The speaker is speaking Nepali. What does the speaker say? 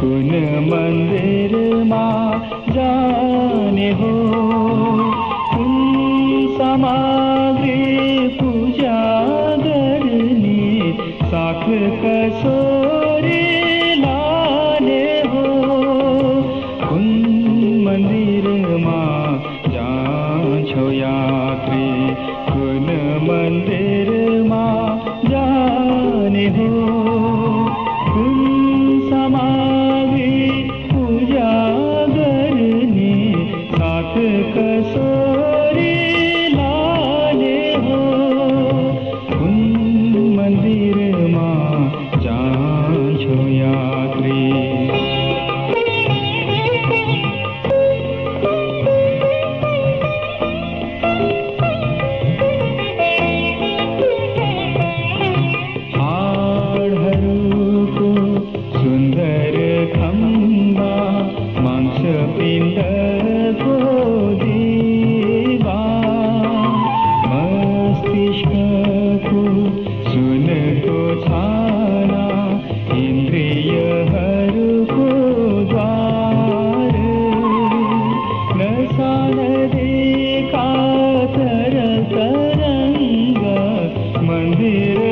कुन मन्दिरमा जाने हो, कुन सामग्री पूजा गर्ने, साथ कसोरी लाने हो। कुन मन्दिरमा जान्छौ यात्री, कुन मन्दिरमा जाने हो, कुन सामग्री पूजा गर्ने, साथ कसो